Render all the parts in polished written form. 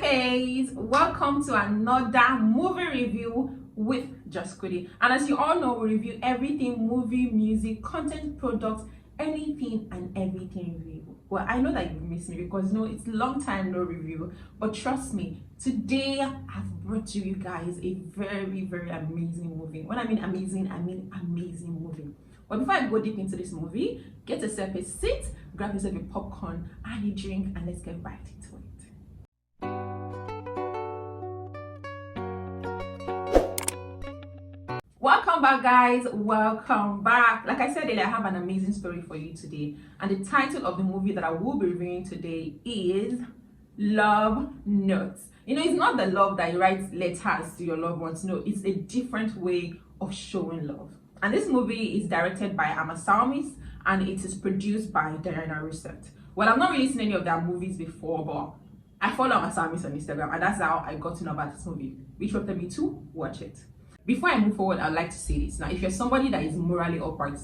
guys, welcome to another movie review with Just Kudi. And as you all know, we review everything movie, music, content, products, anything and everything review. Well, I know that you miss me because it's a long time no review, but trust me, today I've brought to you guys a very amazing movie. When I mean amazing, I mean amazing movie. But before I go deep into this movie, get yourself a seat, grab yourself a popcorn and a drink, and let's get right into it. Welcome back, guys. Welcome back. Like I said earlier, I have an amazing story for you today, and the title of the movie that I will be reviewing today is Love Notes. It's not the love that you write letters to your loved ones. No, it's a different way of showing love. And this movie is directed by Amasamis and it is produced by Diana Reset. Well, I've not really seen any of their movies before, but I follow Amasamis on Instagram, and that's how I got to know about this movie, which prompted me to watch it. Before I move forward, I'd like to say this. Now, if you're somebody that is morally upright,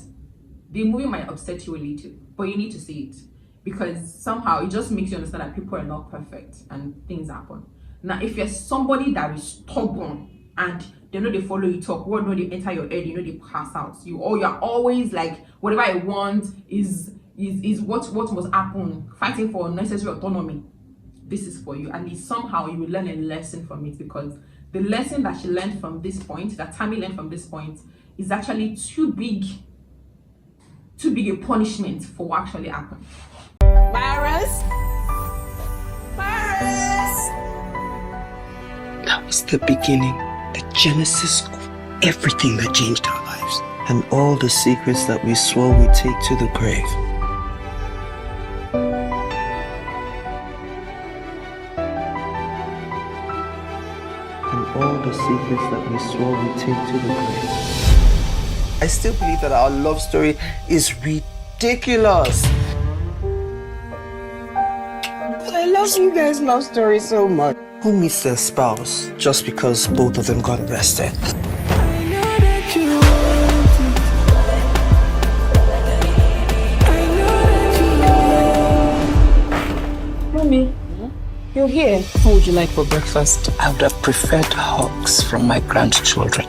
the movie might upset you a little, but you need to see it because somehow it just makes you understand that people are not perfect and things happen. Now, if you're somebody that is stubborn and they follow you talk, what they enter your head, they pass out. You're always like, whatever I want is what must happen, fighting for necessary autonomy. This is for you, and somehow you will learn a lesson from it, because the lesson that she learned from this point, that Tammy learned from this point, is actually too big a punishment for what actually happened. Virus. That was the beginning, the genesis of everything that changed our lives. And all the secrets that we swore we'd take to the grave. All the secrets that we swore we'd take to the grave. I still believe that our love story is ridiculous. I love you guys' love story so much. Who meets their spouse just because both of them got arrested? Mommy, you're here. What would you like for breakfast? I would have preferred hugs from my grandchildren.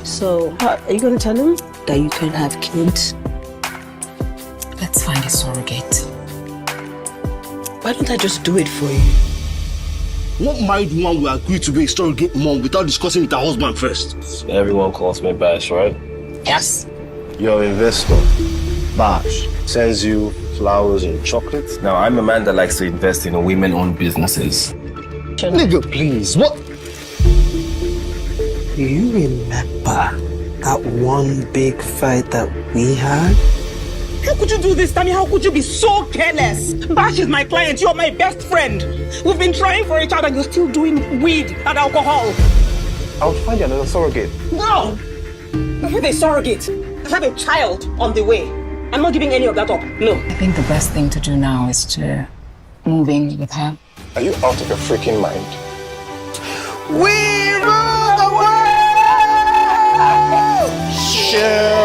So, are you going to tell him that you can have kids? Let's find a surrogate. Why don't I just do it for you? What married woman will agree to be a surrogate mom without discussing with her husband first? Everyone calls me Bash, right? Yes. Your investor, Bash, sends you flowers and chocolates. Now, I'm a man that likes to invest in women-owned businesses. Nigga, please, what? Do you remember that one big fight that we had? How could you do this, Tammy? How could you be so careless? Bash is my client. You're my best friend. We've been trying for each other and you're still doing weed and alcohol. I'll find you another surrogate. No! I have a surrogate. I have a child on the way. I'm not giving any of that up. No. I think the best thing to do now is to move in with her. Are you out of your freaking mind? We rule the world! Chill.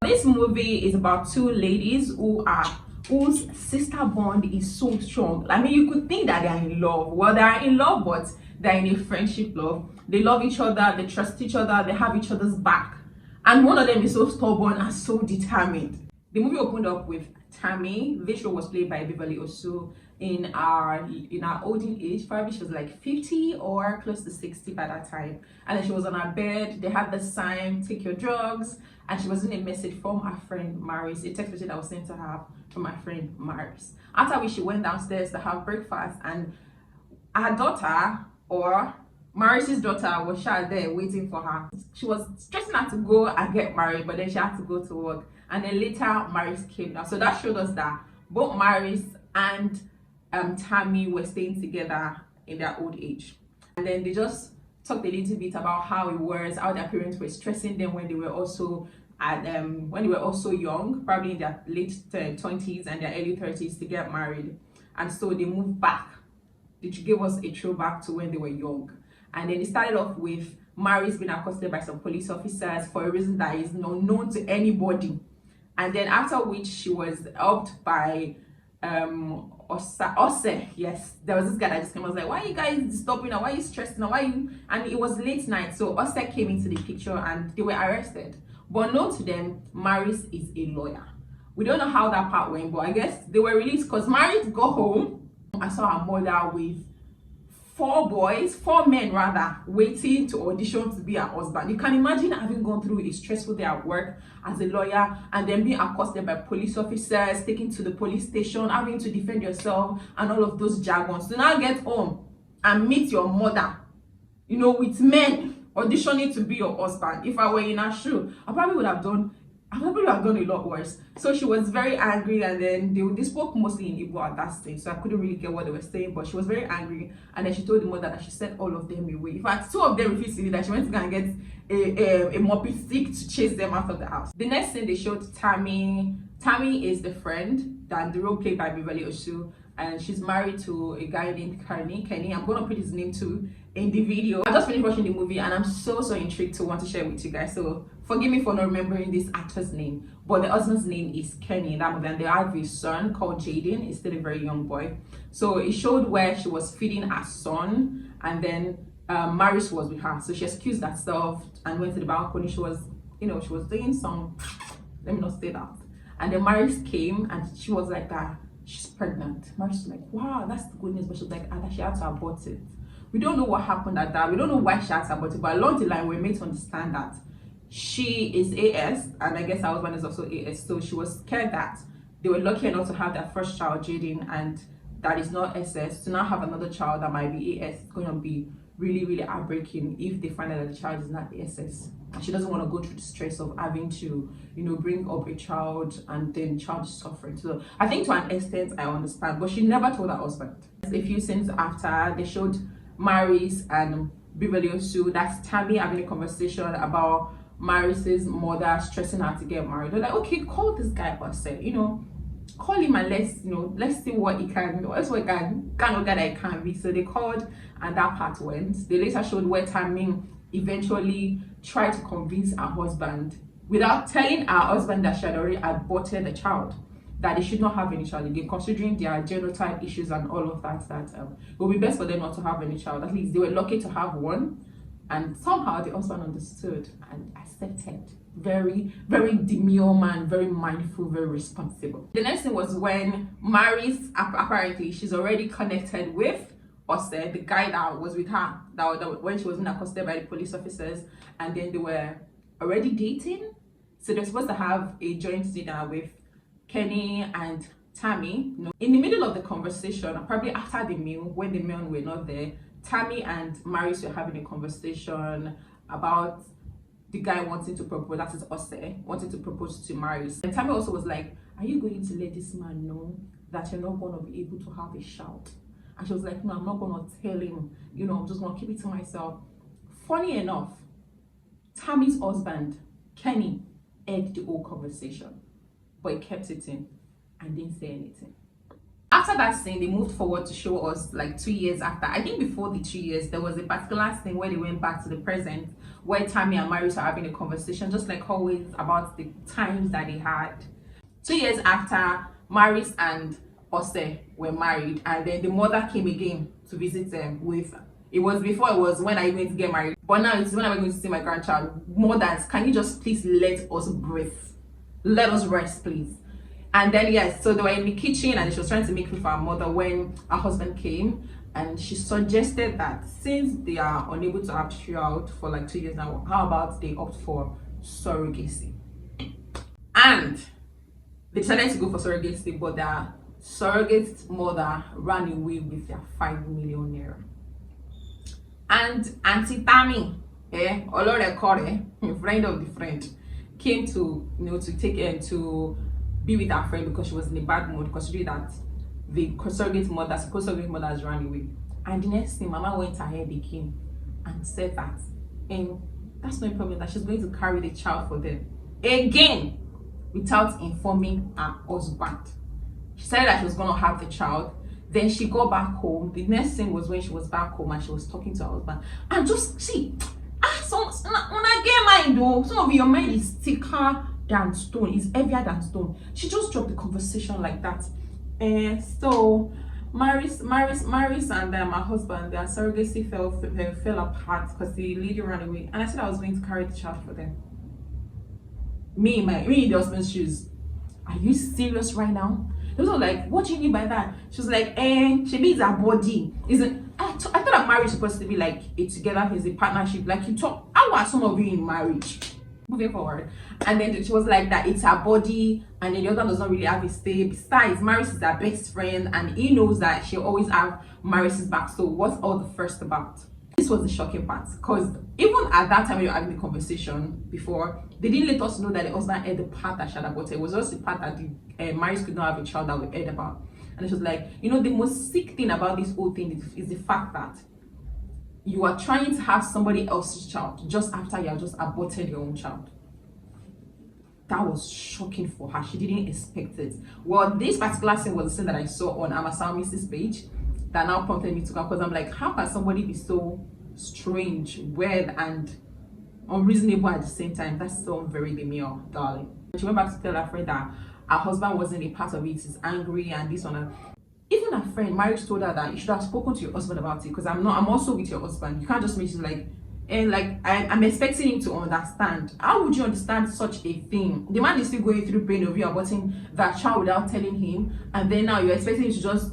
This movie is about two ladies whose sister bond is so strong. I mean, you could think that they are in love. Well, they are in love, but they're in a friendship love. They love each other, they trust each other, they have each other's back. And one of them is so stubborn and so determined. The movie opened up with Tammy. This role was played by Beverly Osu in our olden age. Probably she was like 50 or close to 60 by that time. And then she was on her bed. They had the sign, take your drugs. And she was in a message from her friend Maris, a text message that was sent to her from my friend Maris. After which she went downstairs to have breakfast, and her daughter, or Maris's daughter, was there waiting for her. She was stressing her to go and get married, but then she had to go to work. And then later Maris came down. So that showed us that both Maris and Tammy were staying together in their old age. And then they just talked a little bit about how it was, how their parents were stressing them when they were also young, probably in their late 20s and their early 30s, to get married. And so they moved back. They gave us a throwback to when they were young. And then it started off with Mary's been accosted by some police officers for a reason that is known to anybody. And then after which she was helped by Ose. Yes, there was this guy that just came. I was like, why are you guys disturbing her? Why are you stressing her? Why are you? And it was late night, so Ose came into the picture and they were arrested. But known to them, Maris is a lawyer. We don't know how that part went, but I guess they were released because Maris got home. I saw her mother with 4 men rather, waiting to audition to be her husband. You can imagine having gone through a stressful day at work as a lawyer and then being accosted by police officers, taken to the police station, having to defend yourself and all of those jargons. To now get home and meet your mother, with men auditioning to be your husband. If I were in her shoe, I probably would have done a lot worse. So she was very angry, and then they spoke mostly in Igbo at that stage, so I couldn't really get what they were saying, but she was very angry. And then she told the mother that she sent all of them away. In fact, 2 of them refused to leave, that she went to go and get a mopping stick to chase them out of the house. The next thing they showed Tammy. Tammy is the friend that the role played by Beverly Osu, and she's married to a guy named Kenny. I'm gonna put his name too in the video. I just finished watching the movie and I'm so intrigued to want to share with you guys, so forgive me for not remembering this actor's name, but the husband's name is Kenny in that movie, and they have a son called Jaden. He's still a very young boy. So it showed where she was feeding her son, and then Maris was with her, so she excused herself and went to the balcony. She was doing some, let me not say that, and then Maris came and she was like that she's pregnant. Maris was like, wow, that's the good news, but she was like, that she had to abort it. We don't know what happened at that. We don't know why she had to abort it, but along the line we're made to understand that she is AS, and I guess her husband is also AS, so she was scared that they were lucky enough to have their first child, Jaden, and that is not SS. To now have another child that might be AS, it's going to be really heartbreaking if they find out that the child is not SS. And she doesn't want to go through the stress of having to, bring up a child and then the child is suffering. So I think to an extent I understand, but she never told her husband. A few scenes after, they showed Maris and Beverly Osu, that's Tammy, having a conversation about Maris's mother stressing her to get married. They're like, okay, call this guy Ose, call him and let's see what he can, let's what kind of guy that he can be. So they called and that part went. They later showed where Tammy eventually tried to convince her husband, without telling her husband that she had already aborted the child, that they should not have any child again, considering their genotype issues and all of that, it would be best for them not to have any child. At least they were lucky to have one, and somehow the husband understood and accepted. Very demure man, very mindful, very responsible. The next thing was when Maris, apparently she's already connected with Ose, the guy that was with her, that when she was being accosted by the police officers, and then they were already dating. So they're supposed to have a joint dinner with Kenny and Tammy. In the middle of the conversation, probably after the meal, when the men were not there, Tammy and Maris were having a conversation about the guy wanting to propose, that is Ose, wanting to propose to Maris. And Tammy also was like, are you going to let this man know that you're not going to be able to have a child? And she was like, no, I'm not going to tell him, I'm just going to keep it to myself. Funny enough, Tammy's husband, Kenny, heard the whole conversation, but he kept it in and didn't say anything. After that scene, they moved forward to show us like 2 years after. I think before the 2 years, there was a particular scene where they went back to the present, where Tammy and Maris are having a conversation, just like always, about the times that they had. 2 years after, Maris and Ose were married, and then the mother came again to visit them with, it was when are you going to get married, but now it's when am I going to see my grandchild. Mothers, can you just please let us breathe, let us rest, please. And then yes, so they were in the kitchen and she was trying to make food for her mother when her husband came, and she suggested that since they are unable to have child for like 2 years now, how about they opt for surrogacy? And they decided to go for surrogacy, but their surrogate mother ran away with their 5 million naira. And Auntie Tammy, friend of the friend, came to to take to be with her friend because she was in a bad mood, considering that the surrogate mother has run away. And the next thing, Mama went ahead again and said that, and that's no problem, that she's going to carry the child for them again without informing her husband. She said that she was going to have the child. Then she got back home. The next thing was when she was back home and she was talking to her husband. And just see, as when I get mind though, some of your mind is thicker than stone, is heavier than stone. She just dropped the conversation like that. So Maris and my husband, their surrogacy fell apart because the lady ran away, and I said I was going to carry the child for them. Me in the husband's shoes. Are you serious right now? They was like, what do you mean by that? She was like, she means her body. I thought that marriage is supposed to be like a together, is a partnership. Like you talk, how are some of you in marriage? Moving forward. And then she was like that it's her body, and then the other does not really have a say. Besides, Maris is her best friend, and he knows that she'll always have Maris's back. So what's all the first about? This was the shocking part, because even at that time when you were having the conversation before, they didn't let us know that the husband heard the part that she had aborted. It was just the part that the Maris could not have a child that we heard about. And it was like, you know, the most sick thing about this whole thing is the fact that you are trying to have somebody else's child just after you have just aborted your own child. That was shocking for her. She didn't expect it. Well, this particular scene was the scene that I saw on Amasaomi's page that now prompted me to come, because I'm like, how can somebody be so strange, weird, and unreasonable at the same time? That's so very demure, darling. She went back to tell her friend that her husband wasn't a part of it, he's angry and this one. Even her friend Marriage told her that you should have spoken to your husband about it, because I'm also with your husband. You can't just make it like, and like I'm expecting him to understand. How would you understand such a thing? The man is still going through pain of you aborting that child without telling him, and then now you're expecting him to just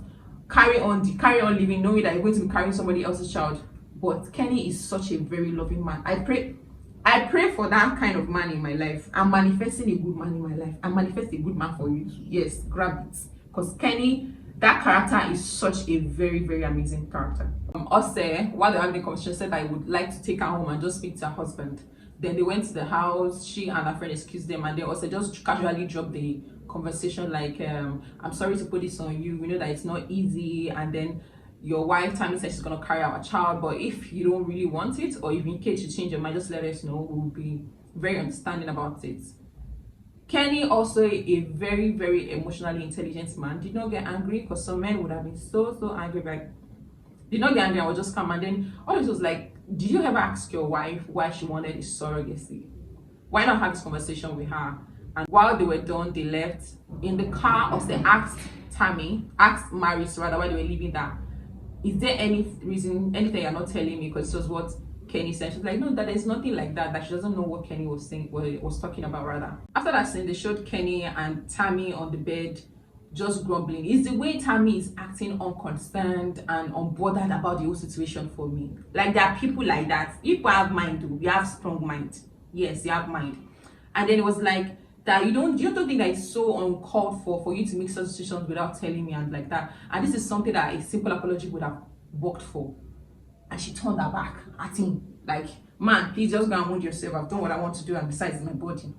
carry on living, knowing that you're going to be carrying somebody else's child. But Kenny is such a very loving man. I pray for that kind of man in my life. I'm manifesting a good man in my life. I manifest a good man for you. Yes, grab it. Because Kenny, that character is such a very, very amazing character. Ose, while they were having the conversation, said I would like to take her home and just speak to her husband. Then they went to the house. She and her friend excused them, and then Ose just casually dropped the conversation like, I'm sorry to put this on you. We know that it's not easy, and then your wife Tammy said she's gonna carry out a child, but if you don't really want it, or if in case you change your mind, just let us know. We'll be very understanding about it. Kenny, also a very, very emotionally intelligent man, did not get angry, because some men would have been so angry, like did not get angry and would just come. And then all it was like, did you ever ask your wife why she wanted a surrogacy? Why not have this conversation with her? And while they were done, they left. In the car, also asked Maris rather, while they were leaving, that is there any reason, anything you're not telling me? Because it was what Kenny said. She's like, no, that there's nothing like that. That she doesn't know what Kenny was saying, what it was talking about rather. After that scene, they showed Kenny and Tammy on the bed, just grumbling. It's the way Tammy is acting unconcerned and unbothered about the whole situation for me. Like there are people like that. People have mind too. We have strong mind. Yes, you have mind. And then it was like that you don't think that it's so uncalled for you to make such decisions without telling me and like that. And this is something that a simple apology would have worked for. And she turned her back at him like, man, please just go and wound yourself. I've done what I want to do, and besides, it's my body.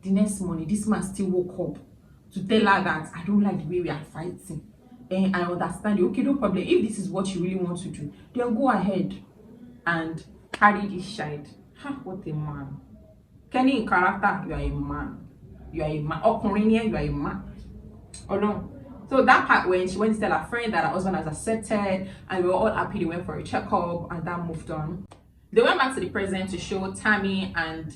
The next morning, this man still woke up to tell her that I don't like the way we are fighting, and I understand you. Okay, no problem. If this is what you really want to do, then go ahead and carry this child. Ha, what a man. Kenny in character, you are a man. You are a man. Okurinian, you are a man. Oh no. So that part when she went to tell her friend that her husband has accepted, and we were all happy, they went for a checkup, and that moved on. They went back to the present to show Tammy and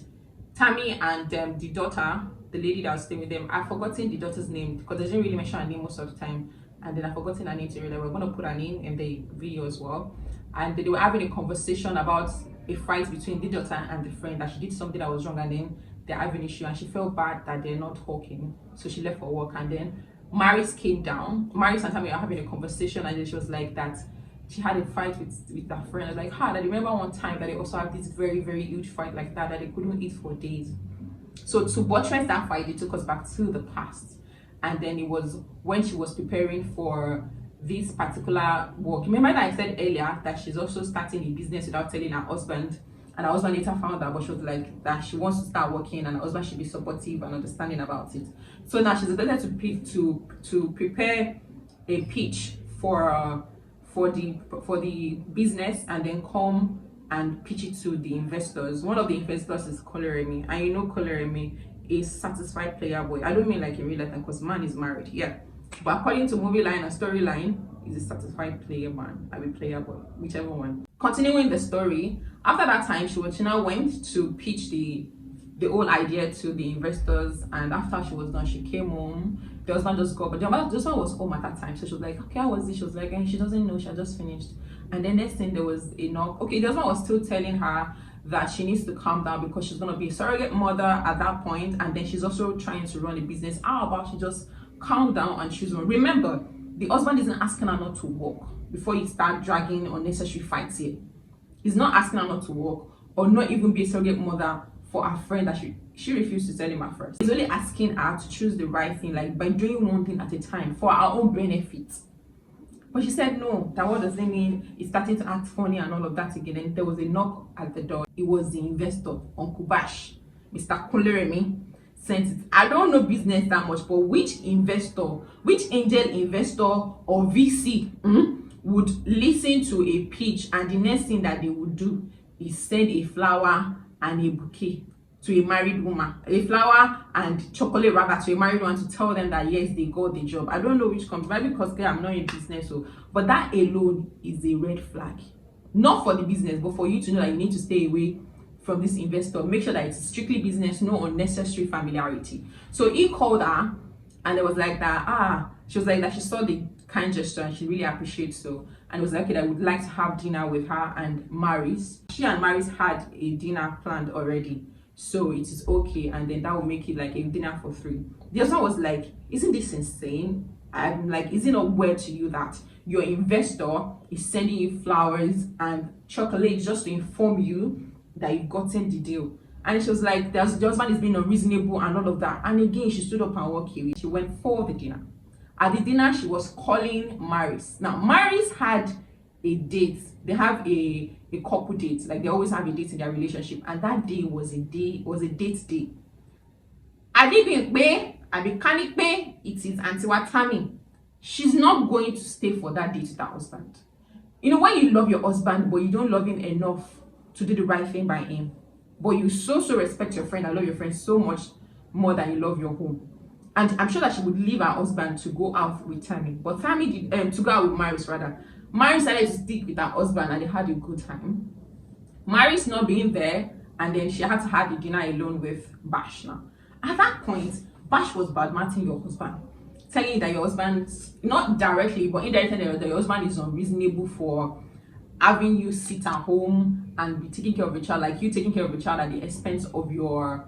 the daughter, the lady that was staying with them. I've forgotten the daughter's name because they didn't really mention her name most of the time, and then I've forgotten her name to read. We're going to put her name in the video as well. And they were having a conversation about a fight between the daughter and the friend, that she did something that was wrong, and then they're having an issue, and she felt bad that they're not talking, so she left for work. And then Maris came down. Maris and Tammy are having a conversation, and then she was like that she had a fight with her friend. Like, I remember one time that they also had this very, very huge fight like that they couldn't eat for days. So to buttress that fight, it took us back to the past. And then it was when she was preparing for this particular work. Remember that I said earlier that she's also starting a business without telling her husband, and her husband later found out, but she was like that she wants to start working, and her husband should be supportive and understanding about it. So now she's decided to prepare a pitch for the business, and then come and pitch it to the investors. One of the investors is Koleremi, and you know Koleremi is satisfied player boy. I don't mean like in real life, because man is married, yeah. But according to movie line and storyline, he's a satisfied player man. I mean player boy, whichever one. Continuing the story, after that time, she now went to pitch the whole idea to the investors, and after she was done, she came home. The husband just got, but the husband was home at that time, so she was like, okay, how was it? She was like, and she doesn't know, she had just finished. And then next thing, there was a knock. Okay, the husband was still telling her that she needs to calm down because she's going to be a surrogate mother at that point, and then she's also trying to run a business. How about she just calm down and choose one? Remember, the husband isn't asking her not to work before you start dragging unnecessary fights here. He's not asking her not to work or not even be a surrogate mother for a friend that she refused to tell him at first. He's only asking her to choose the right thing, like by doing one thing at a time for her own benefit. But she said no, that what does it mean? It's starting to act funny and all of that again. And there was a knock at the door. It was the investor, Uncle Bash, Mr. Kuleremi, sent it. I don't know business that much, but which investor, which angel investor or VC would listen to a pitch and the next thing that they would do is send a flower and a bouquet to a married woman, a flower and chocolate rather to a married one to tell them that yes, they got the job. I don't know which comes, maybe because I'm not in business, so but that alone is a red flag. Not for the business, but for you to know that you need to stay away from this investor. Make sure that it's strictly business, no unnecessary familiarity. So he called her and it was like that, she was like that she saw the kind gesture and she really appreciates so, and it was like, okay, I would like to have dinner with her and Maris. She and Maris had a dinner planned already, so it is okay, and then that will make it like a dinner for 3. The other was like, isn't this insane? I'm like, is it not weird to you that your investor is sending you flowers and chocolate just to inform you that you've gotten the deal? And she was like, the husband is being unreasonable and all of that. And again, she stood up and walked away. She went for the dinner. At the dinner, she was calling Maris. Now, Maris had a date. They have a couple date. Like they always have a date in their relationship. And that day was a date day. I didn't pay. I can't pay. It is Auntie Tammy. She's not going to stay for that date with her husband. You know, when you love your husband, but you don't love him enough to do the right thing by him, but you so respect your friend and love your friend so much more than you love your home. And I'm sure that she would leave her husband to go out with Tammy. But Tammy did to go out with Maris rather. Maris decided to stick with her husband and they had a good time. Maris not being there, and then she had to have the dinner alone with Bash now. At that point, Bash was badmouthing your husband, telling you that your husband, not directly, but indirectly, that your husband is unreasonable for having you sit at home and be taking care of your child, like you taking care of your child at the expense of your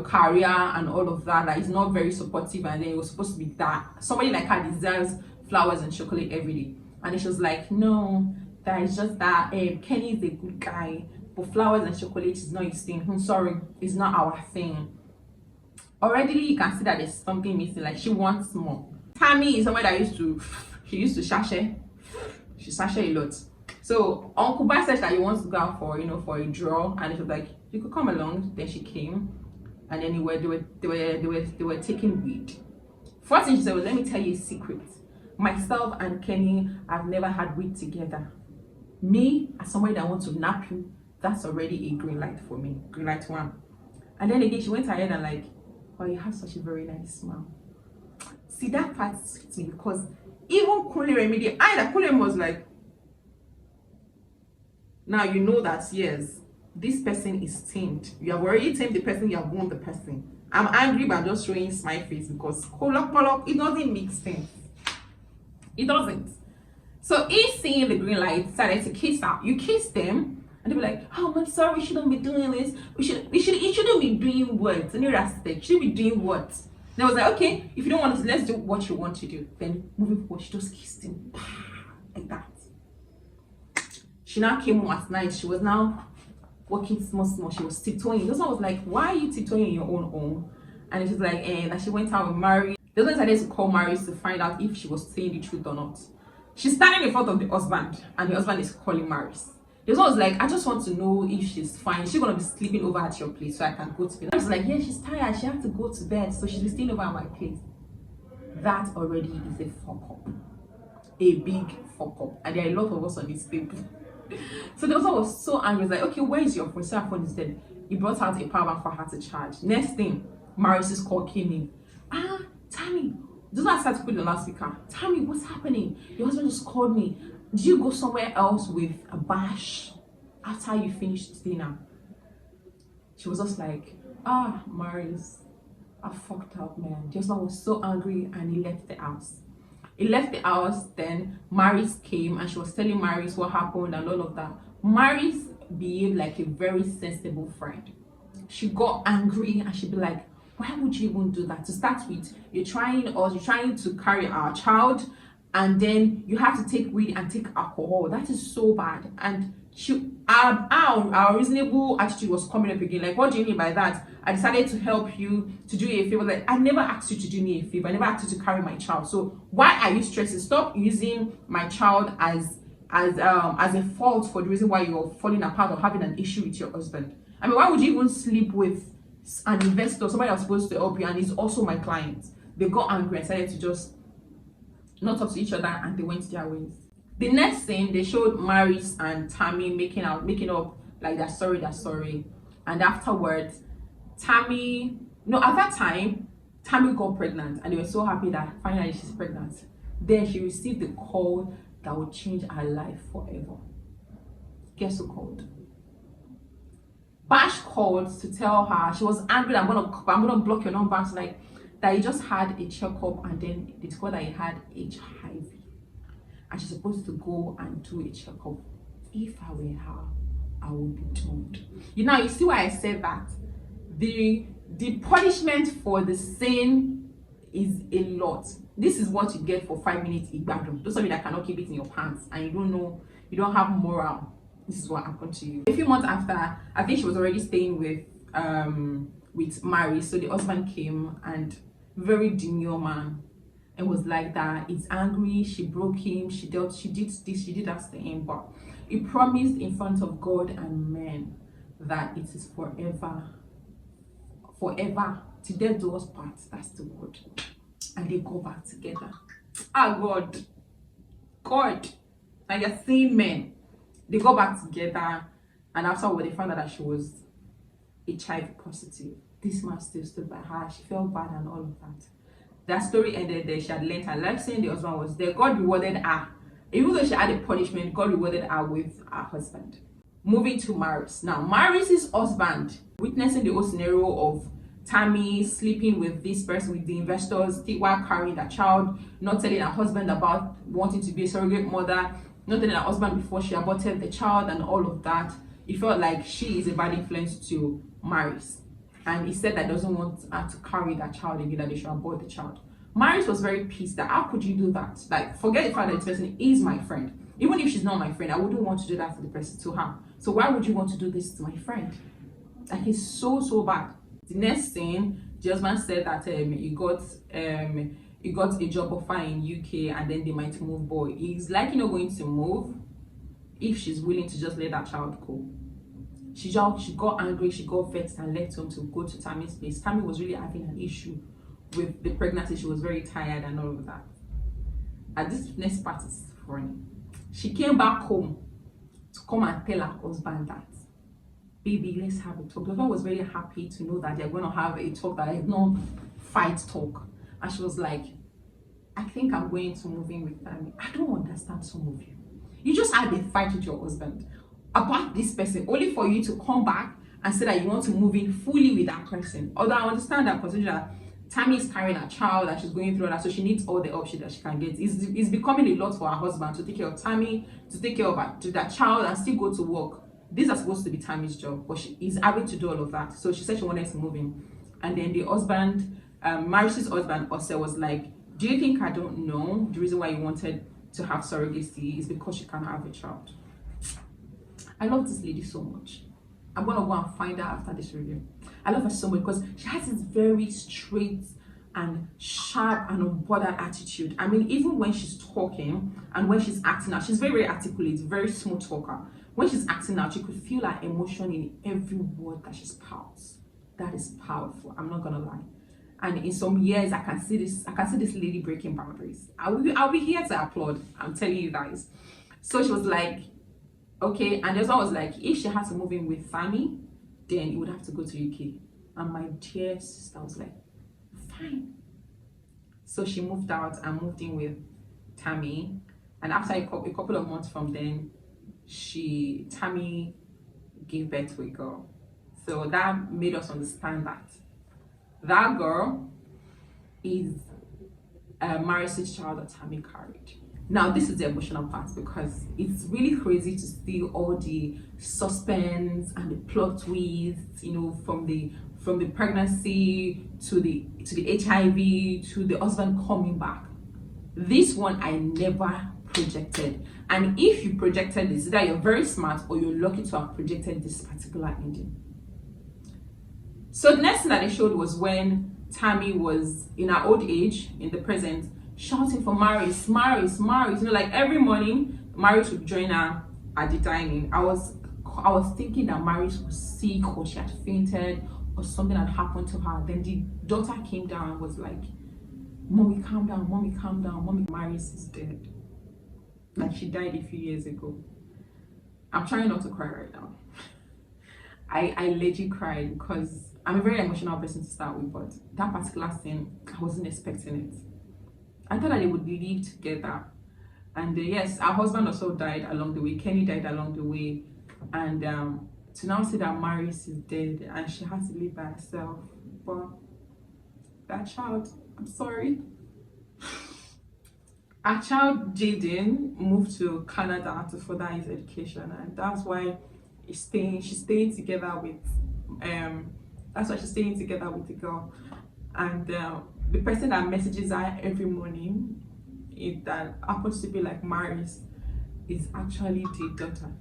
career and all of that. That is not very supportive, and then it was supposed to be that somebody like her deserves flowers and chocolate every day. And she was like, no, that is just that Kenny is a good guy, but flowers and chocolate is not his thing. Sorry, it's not our thing. Already you can see that there's something missing, like she wants more. Tammy is somebody that used to sachet. She sachet a lot. So Uncle Ba said that he wants to go out for for a draw, and she was like, you could come along. Then she came, and then they were taking weed. First thing she said was, let me tell you a secret. Myself and Kenny have never had weed together. Me, as somebody that wants to nap you, that's already a green light for me. Green light 1. And then again, she went ahead and like, oh, you have such a very nice smile. See, that part suits me because even Kuleremi, the eye that Kuleremi was like, now you know that yes, this person is tamed. You have already tamed the person, you have won the person. I'm angry, but I'm just showing my face because it doesn't make sense. It doesn't. So he's seeing the green light, started to kiss her. You kiss them, and they be like, oh, I'm sorry, we shouldn't be doing this. You shouldn't be doing what? Any respect. You shouldn't be doing what? And I was like, okay, if you don't want to, let's do what you want to do. Then moving forward, she just kissed him like that. She now came home at night. She was now walking small. She was tiptoeing. This one was like, why are you tiptoeing in your own home? And she was like, and she went out with Mary. The other decided to call Maris to find out if she was saying the truth or not. She's standing in front of the husband, and the husband is calling Maris. The one was like, I just want to know if she's fine. She's gonna be sleeping over at your place so I can go to bed. I was like, yeah, she's tired. She has to go to bed, so she's staying over at my place. That already is a fuck up, a big fuck up, and there are a lot of us on this table. So the husband was so angry. He was like, okay, where is your phone? So her phone is dead. He brought out a power bank for her to charge. Next thing, Maris's call came in. Tammy, does not start to put the loudspeaker. Tammy, what's happening? Your husband just called me did you go somewhere else with a bash after you finished dinner? She was just like, Maris, I fucked up, man. The husband was so angry and he left the house. He left the house, then Maris came and she was telling Maris what happened and all of that. Maris behaved like a very sensible friend. She got angry and she'd be like, why would you even do that? To start with, you're trying to carry our child, and then you have to take weed and take alcohol. That is so bad. And our reasonable attitude was coming up again. Like, what do you mean by that? I decided to help you, to do you a favor. Like, I never asked you to do me a favor. I never asked you to carry my child. So why are you stressing? Stop using my child as a fault for the reason why you're falling apart or having an issue with your husband. I mean, why would you even sleep with an investor, somebody that's supposed to help you, and is also my client? They got angry and decided to just not talk to each other, and they went their ways. The next thing, they showed Maris and Tammy making up like they're sorry. And afterwards, at that time, Tammy got pregnant, and they were so happy that finally she's pregnant. Then she received the call that would change her life forever. Guess who called? Bash called to tell her she was angry. I'm gonna block your number. It's like that he just had a checkup, and then they discovered that he had HIV, and she's supposed to go and do a checkup. If I were her, I would be told. You see why I said that? The punishment for the sin is a lot. This is what you get for 5 minutes igbadun. Those of you that cannot keep it in your pants and you don't have moral. This is what happened to you. A few months after, I think she was already staying with Maris. So the husband came, and very demure man, and was like that. He's angry. She broke him. She did this. She did that to him. But he promised in front of God and men that it is forever till death do us part. That's the word. And they go back together. God, and you're seeing men. They go back together, and afterward they found out that she was HIV positive. This man still stood by her. She felt bad and all of that. That story ended there. She had learned her lesson. The husband was there. God rewarded her. Even though she had a punishment, God rewarded her with her husband. Moving to Maris. Now, Maris's husband, witnessing the whole scenario of Tammy sleeping with this person, with the investors, while carrying that child, not telling her husband about wanting to be a surrogate mother, not telling her husband before she aborted the child and all of that. He felt like she is a bad influence to Maris. And he said that doesn't want her to carry that child again, that they should abort the child. Maris was very pissed that how could you do that? Like, forget the fact that this person is my friend. Even if she's not my friend, I wouldn't want to do that to the person, to her. So why would you want to do this to my friend? Like, it's so bad. The next thing, the husband said that he got a job offer in UK, and then they might move. Boy, he's likely not going to move if she's willing to just let that child go. She got angry, she got vexed, and left home to go to Tammy's place. Tammy was really having an issue with the pregnancy. She was very tired and all of that. And this next part is funny. She came back home to come and tell her husband that, baby, let's have a talk. The husband was very happy to know that they're going to have a talk that is not fight talk. And she was like, I think I'm going to move in with Tammy. I don't understand some of you. You just had a fight with your husband about this person, only for you to come back and say that you want to move in fully with that person. Although I understand that, considering that Tammy is carrying a child, that she's going through that, so she needs all the help that she can get. It's becoming a lot for her husband to take care of Tammy, to take care of that child, and still go to work. These are supposed to be Tammy's job, but she is having to do all of that. So she said she wanted to move in. And then the husband, Maris's husband, also was like, do you think I don't know the reason why you wanted to have surrogacy is because you can't have a child? I love this lady so much. I'm gonna go and find her after this review. I love her so much because she has this very straight and sharp and unbothered attitude. I mean, even when she's talking and when she's acting out, she's very, very articulate, very smooth talker. When she's acting out, you could feel her emotion in every word that she spouts. That is powerful. I'm not gonna lie. And in some years, I can see this lady breaking boundaries. I'll be here to applaud. I'm telling you guys. So she was like, okay, and the other was like, if she had to move in with Tammy, then he would have to go to UK. And my dear sister was like, fine. So she moved out and moved in with Tammy. And after a couple of months from then, Tammy gave birth to a girl. So that made us understand that that girl is Maris's child that Tammy carried. Now this is the emotional part, because it's really crazy to see all the suspense and the plot twists, you know, from the pregnancy to the HIV to the husband coming back. This one I never projected, and if you projected this, either you're very smart or you're lucky to have projected this particular ending. So the next thing that they showed was when Tammy was in her old age, in the present, shouting for Maris. You know, like every morning Maris would join her at the dining. I was thinking that Maris was sick, or she had fainted, or something had happened to her. Then the daughter came down and was like, "Mommy, calm down, mommy, calm down, mommy, Maris is dead." Like she died a few years ago. I'm trying not to cry right now. I legit cried because I'm a very emotional person to start with, but that particular scene, I wasn't expecting it. I thought that they would live together. And yes, our husband also died along the way. Kenny died along the way. And to now see that Maris is dead and she has to live by herself. But that child, I'm sorry. Our child Jaden moved to Canada to further his education, and that's why she's staying together with the girl. And the person that messages her every morning, that happens to be like Maris, is actually the daughter.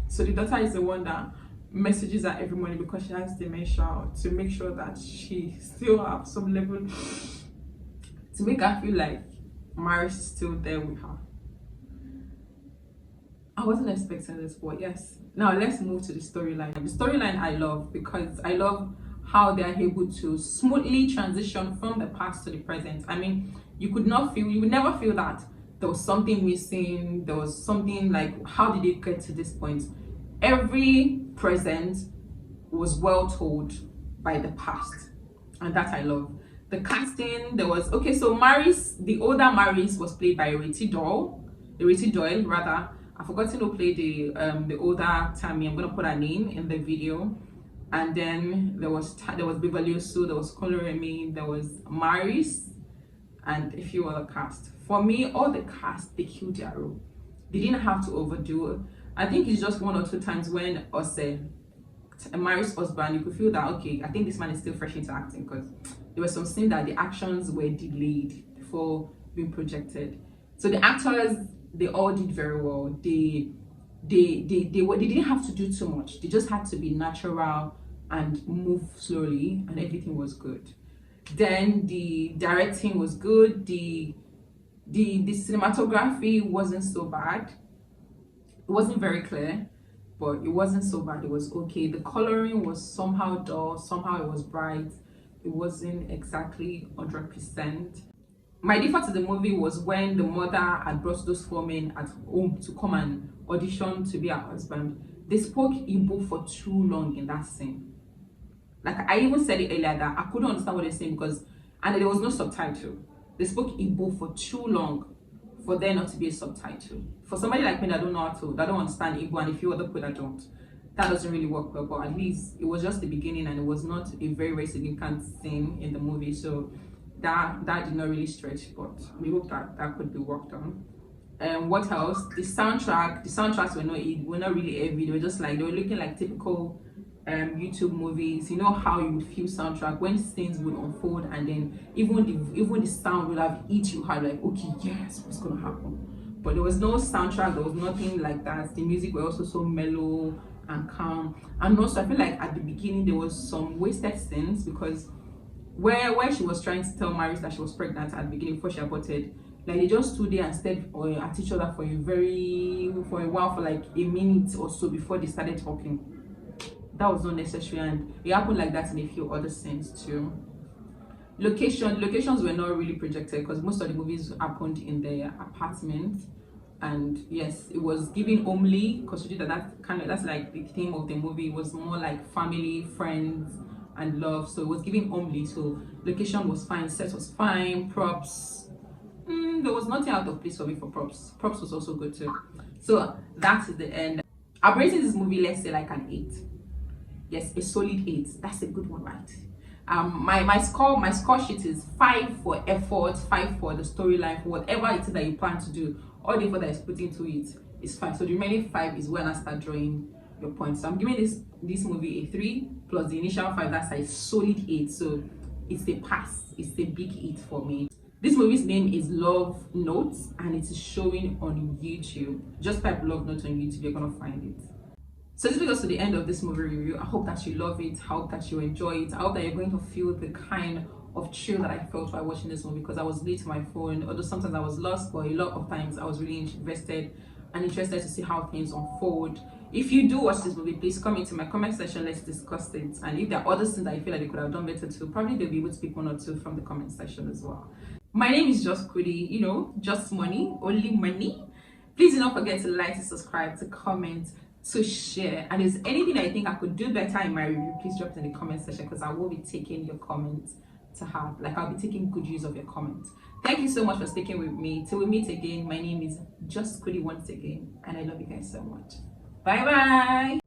So the daughter is the one that messages her every morning because she has dementia, to make sure that she still has some level, to make her feel like Maris is still there with her. I wasn't expecting this, but yes. Now let's move to the storyline. The storyline I love, because I love how they are able to smoothly transition from the past to the present. I mean, you would never feel that there was something missing, there was something like, how did it get to this point? Every present was well told by the past, and that I love. The casting, there was, okay, so Maris, the older Maris was played by Reti Doyle, rather. I've forgotten who played the older Tammy. I'm gonna put her name in the video. And then there was Beverly Osu, there was Koloremi, there was Maris, and a few other cast. For me, all the cast, they killed their role. They didn't have to overdo it. I think it's just one or two times when Maris' husband, you could feel that, okay, I think this man is still fresh into acting, because there was some scenes that the actions were delayed before being projected. So the actors, they all did very well. They didn't have to do too much. They just had to be natural and move slowly, and everything was good. Then the directing was good. The cinematography wasn't so bad. It wasn't very clear, but it wasn't so bad. It was okay. The coloring was somehow dull, somehow it was bright. It wasn't exactly 100%. My default to the movie was when the mother had brought those 4 men at home to come and audition to be her husband. They spoke Igbo for too long in that scene. Like I even said it earlier that I couldn't understand what they're saying, and there was no subtitle. They spoke Igbo for too long for there not to be a subtitle. For somebody like me that don't understand Igbo, and a few other people that don't, that doesn't really work well. But at least it was just the beginning, and it was not a very, very significant scene in the movie. So that did not really stretch, but we hope that could be worked on. What else? The soundtracks were not really heavy. They were looking like typical YouTube movies. You know how you would feel soundtrack when scenes would unfold, and then even the sound would have hit you hard, like, okay, yes, what's gonna happen? But there was no soundtrack, there was nothing like that. The music was also so mellow and calm. And also I feel like at the beginning there was some wasted scenes, because where she was trying to tell Maris that she was pregnant at the beginning before she aborted, like they just stood there and stared at each other for a while, for like a minute or so before they started talking. That was not necessary, and it happened like that in a few other scenes too. Locations were not really projected, because most of the movies happened in their apartment. And yes, it was giving homely, because that's like the theme of the movie. It was more like family, friends, and love. So it was giving homely. So location was fine, set was fine, props, there was nothing out of place for me for props. Props was also good too. So that is the end. I'm rating this movie, let's say like an 8. Yes, a solid 8. That's a good one, right? My score sheet is 5 for effort, 5 for the storyline, for whatever it is that you plan to do. All the effort that is put into it is 5. So the remaining 5 is when I start drawing your points. So I'm giving this movie a 3 plus the initial 5. That's a solid 8. So it's a pass. It's a big 8 for me. This movie's name is Love Notes, and it is showing on YouTube. Just type Love Notes on YouTube, you're gonna find it. So this brings us to the end of this movie review. I hope that you love it. I hope that you enjoy it. I hope that you're going to feel the kind of chill that I felt while watching this movie, because I was glued to my phone. Although sometimes I was lost, but a lot of times I was really invested and interested to see how things unfold. If you do watch this movie, please come into my comment section. Let's discuss it. And if there are other things that you feel like you could have done better too, probably they'll be able to pick 1 or 2 from the comment section as well. My name is Just Kudi, you know, just money, only money. Please do not forget to like, to subscribe, to comment, to share. And if there's anything that you think I could do better in my review, please drop it in the comment section, because I will be taking your comments to heart. Like, I'll be taking good use of your comments. Thank you so much for sticking with me. Till we meet again, my name is Just Kudi once again, and I love you guys so much. Bye bye.